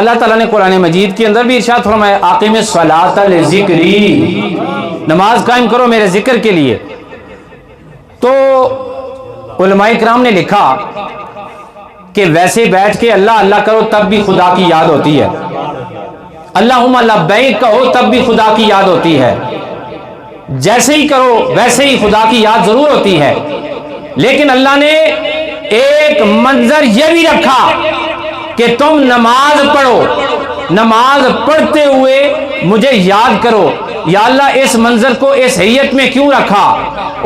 اللہ تعالیٰ نے قرآن مجید کے اندر بھی ارشاد فرمایا اقیم الصلاۃ لذکری، نماز قائم کرو میرے ذکر کے لیے۔ تو علماء کرام نے لکھا کہ ویسے بیٹھ کے اللہ اللہ کرو تب بھی خدا کی یاد ہوتی ہے، اللہم لبیک کہو تب بھی خدا کی یاد ہوتی ہے، جیسے ہی کرو ویسے ہی خدا کی یاد ضرور ہوتی ہے۔ لیکن اللہ نے ایک منظر یہ بھی رکھا کہ تم نماز پڑھو، نماز پڑھتے ہوئے مجھے یاد کرو۔ یا اللہ اس منظر کو اس حیت میں کیوں رکھا؟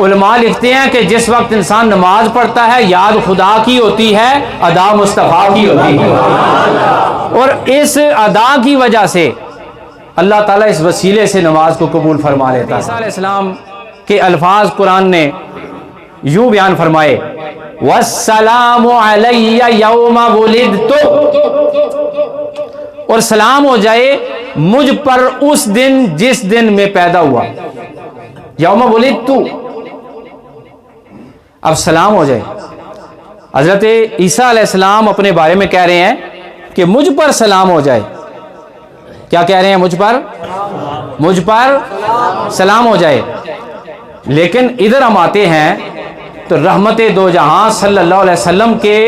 علماء لکھتے ہیں کہ جس وقت انسان نماز پڑھتا ہے یاد خدا کی ہوتی ہے، ادا مصطفیٰ کی ہوتی ہے، اور اس ادا کی وجہ سے اللہ تعالیٰ اس وسیلے سے نماز کو قبول فرما لیتا ہے۔ عیسیٰ علیہ السلام کے الفاظ قرآن نے یوں بیان فرمائے وَالسَّلَامُ عَلَيَّ يَوْمَ وُلِدْتُ، اور سلام ہو جائے مجھ پر اس دن جس دن میں پیدا ہوا، یوم ولدت، اب سلام ہو جائے۔ حضرت عیسیٰ علیہ السلام اپنے بارے میں کہہ رہے ہیں کہ مجھ پر سلام ہو جائے۔ کیا کہہ رہے ہیں؟ مجھ پر سلام ہو جائے۔ لیکن ادھر ہم آتے ہیں تو رحمت دو جہاں صلی اللہ علیہ وسلم کے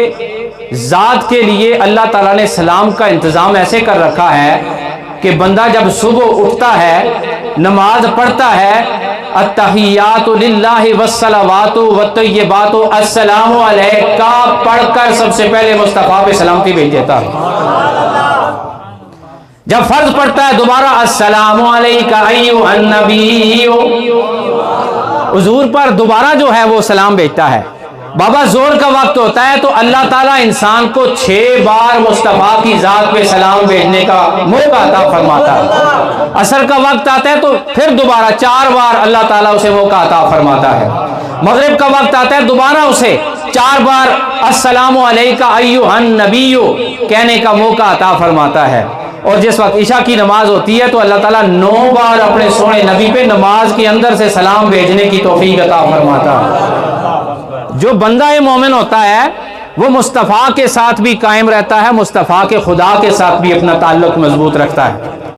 ذات کے لیے اللہ تعالیٰ نے سلام کا انتظام ایسے کر رکھا ہے کہ بندہ جب صبح اٹھتا ہے نماز پڑھتا ہے التحیات للہ والصلوات والطیبات السلام علیک پڑھ کر سب سے پہلے مصطفیٰ پہ سلامتی بھیج دیتا ہے۔ جب فرض پڑھتا ہے دوبارہ السلام علیک ایھا النبی، حضور پر دوبارہ جو ہے وہ سلام بھیجتا ہے۔ بابا زور کا وقت ہوتا ہے تو اللہ تعالیٰ انسان کو 6 بار مصطفیٰ کی ذات پہ سلام بھیجنے کا موقع عطا فرماتا ہے۔ عصر کا وقت آتا ہے تو پھر دوبارہ 4 بار اللہ تعالیٰ اسے موقع عطا فرماتا ہے۔ مغرب کا وقت آتا ہے دوبارہ اسے 4 بار السلام علیک ایھا النبی کہنے کا موقع عطا فرماتا ہے۔ اور جس وقت عشاء کی نماز ہوتی ہے تو اللہ تعالیٰ 9 بار اپنے سونے نبی پہ نماز کے اندر سے سلام بھیجنے کی توفیق عطا فرماتا ہے۔ جو بندہ مومن ہوتا ہے وہ مصطفیٰ کے ساتھ بھی قائم رہتا ہے، مصطفیٰ کے خدا کے ساتھ بھی اپنا تعلق مضبوط رکھتا ہے۔